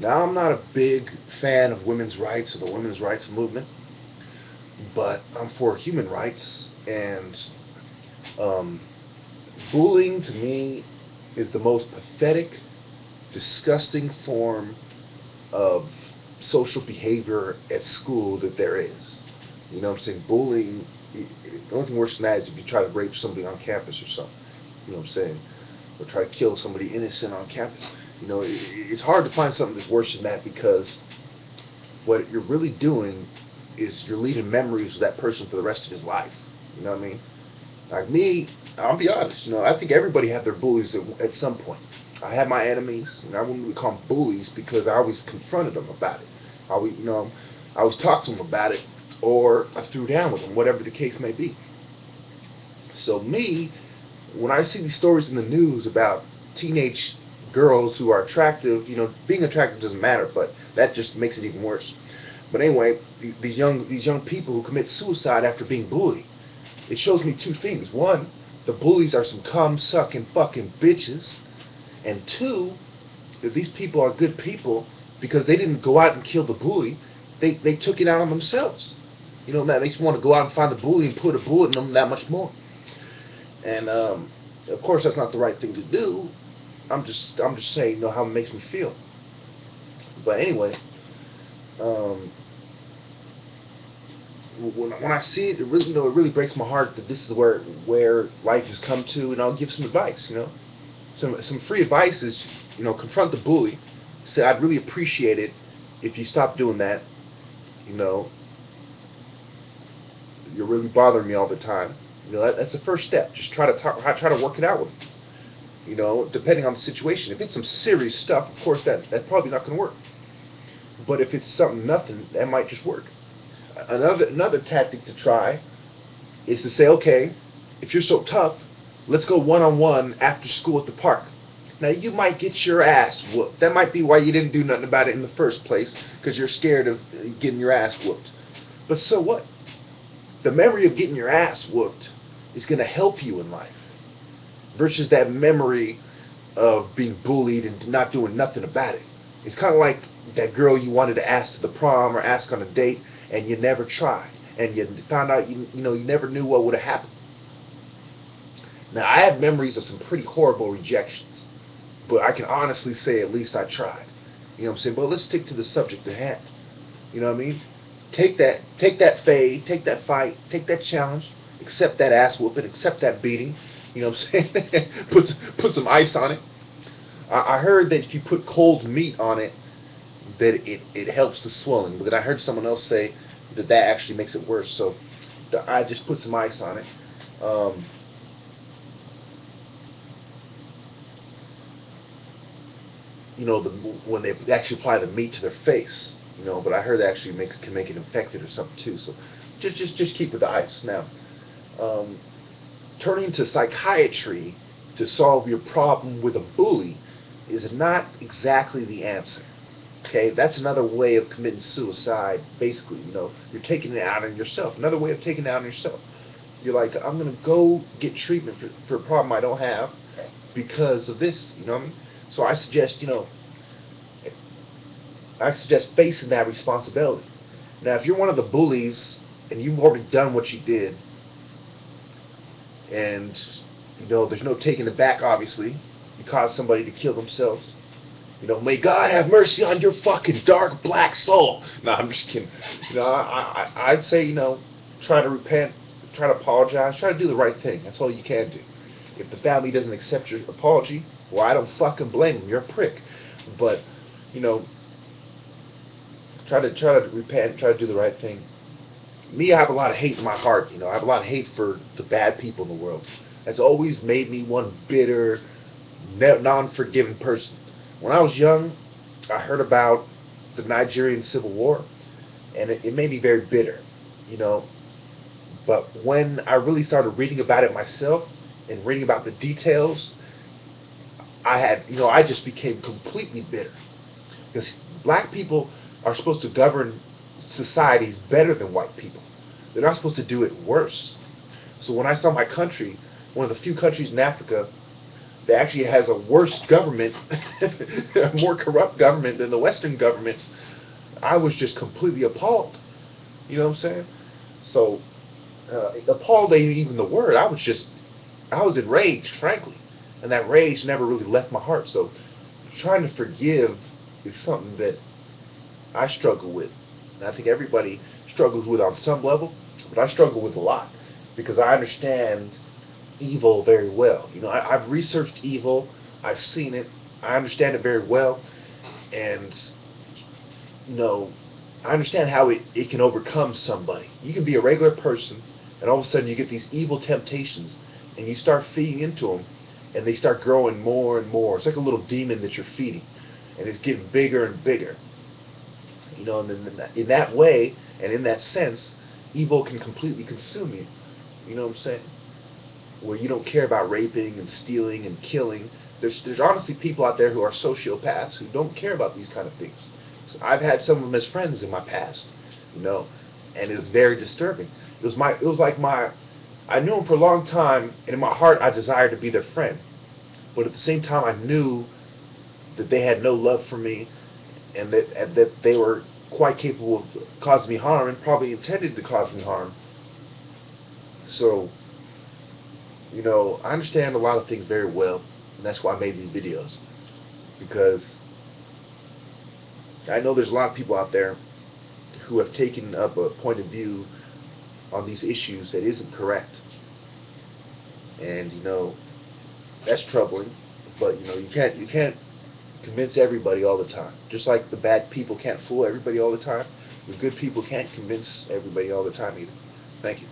Now, I'm not a big fan of women's rights or the women's rights movement, but I'm for human rights, and um, bullying to me is the most pathetic, disgusting form of social behavior at school that there is. You know what I'm saying? Bullying, the only thing worse than that is if you try to rape somebody on campus or something. You know what I'm saying? Or try to kill somebody innocent on campus. You know, it's hard to find something that's worse than that because what you're really doing is you're leaving memories of that person for the rest of his life. You know what I mean? Like me, I'll be honest. You know, I think everybody had their bullies at some point. I had my enemies, and I wouldn't really call them bullies because I always confronted them about it. I always talked to them about it, or I threw down with them, whatever the case may be. So me, when I see these stories in the news about teenage girls who are attractive, you know, being attractive doesn't matter, but that just makes it even worse. But anyway, these young people who commit suicide after being bullied, it shows me two things. One, the bullies are some cum sucking fucking bitches, and two, that these people are good people because they didn't go out and kill the bully. They took it out on themselves. You know, that makes me want to go out and find the bully and put a bullet in them that much more. And of course, that's not the right thing to do. I'm just saying, you know, how it makes me feel. But anyway, um, when I see it, it really, you know, it really breaks my heart that this is where life has come to, and I'll give some advice. You know, some free advice is, you know, confront the bully. Say, I'd really appreciate it if you stop doing that. You know, you're really bothering me all the time. You know, that's the first step. Just try to work it out with them. You know, depending on the situation. If it's some serious stuff, of course, that's probably not going to work. But if it's something nothing, that might just work. Another tactic to try is to say, okay, if you're so tough, let's go one on one after school at the park. Now you might get your ass whooped. That might be why you didn't do nothing about it in the first place, because you're scared of getting your ass whooped. But so what? The memory of getting your ass whooped is going to help you in life, versus that memory of being bullied and not doing nothing about it. It's kind of like that girl you wanted to ask to the prom or ask on a date, and you never tried, and you found out you know you never knew what would have happened. Now I have memories of some pretty horrible rejections, but I can honestly say at least I tried. You know what I'm saying? But let's stick to the subject at hand. You know what I mean? Take that fade, take that fight, take that challenge, accept that ass whooping, accept that beating. You know what I'm saying? Put some ice on it. I heard that if you put cold meat on it, that it helps the swelling. But then I heard someone else say that that actually makes it worse. So I just put some ice on it. Um, you know, when they actually apply the meat to their face. You know, but I heard that actually can make it infected or something too. So just keep with the ice now. Um, Turning to psychiatry to solve your problem with a bully is not exactly the answer. Okay, that's another way of committing suicide. Basically, you know, you're taking it out on yourself. Another way of taking it out on yourself. You're like, I'm gonna go get treatment for a problem I don't have because of this. You know what I mean? So I suggest facing that responsibility. Now, if you're one of the bullies and you've already done what you did, and you know there's no taking it back, obviously, you caused somebody to kill themselves. You know, may God have mercy on your fucking dark black soul. No, I'm just kidding. You know, I'd say, you know, try to repent, try to apologize, try to do the right thing. That's all you can do. If the family doesn't accept your apology, well, I don't fucking blame them. You're a prick. But, you know, try to repent, try to do the right thing. Me, I have a lot of hate in my heart. You know, I have a lot of hate for the bad people in the world. That's always made me one bitter, non-forgiving person. When I was young, I heard about the Nigerian Civil War, and it made me very bitter, you know. But when I really started reading about it myself and reading about the details, I just became completely bitter. Because black people are supposed to govern societies better than white people. They're not supposed to do it worse. So when I saw my country, one of the few countries in Africa that actually has a worse government, a more corrupt government than the Western governments, I was just completely appalled. You know what I'm saying? So, appalled ain't even the word. I was enraged, frankly. And that rage never really left my heart. So, trying to forgive is something that I struggle with. And I think everybody struggles with on some level, but I struggle with a lot because I understand evil very well. You know, I've researched evil, I've seen it, I understand it very well, and you know, I understand how it can overcome somebody. You can be a regular person, and all of a sudden you get these evil temptations, and you start feeding into them, and they start growing more and more. It's like a little demon that you're feeding, and it's getting bigger and bigger. You know, and then in that way, and in that sense, evil can completely consume you. You know what I'm saying? Where you don't care about raping and stealing and killing. There's honestly people out there who are sociopaths who don't care about these kind of things. So I've had some of them as friends in my past, you know, and it was very disturbing. It was like I knew them for a long time, and in my heart I desired to be their friend, but at the same time I knew that they had no love for me, and that they were quite capable of causing me harm, and probably intended to cause me harm. So, you know, I understand a lot of things very well, and that's why I made these videos, because I know there's a lot of people out there who have taken up a point of view on these issues that isn't correct, and you know, that's troubling. But you know, you can't convince everybody all the time. Just like the bad people can't fool everybody all the time, the good people can't convince everybody all the time either. Thank you.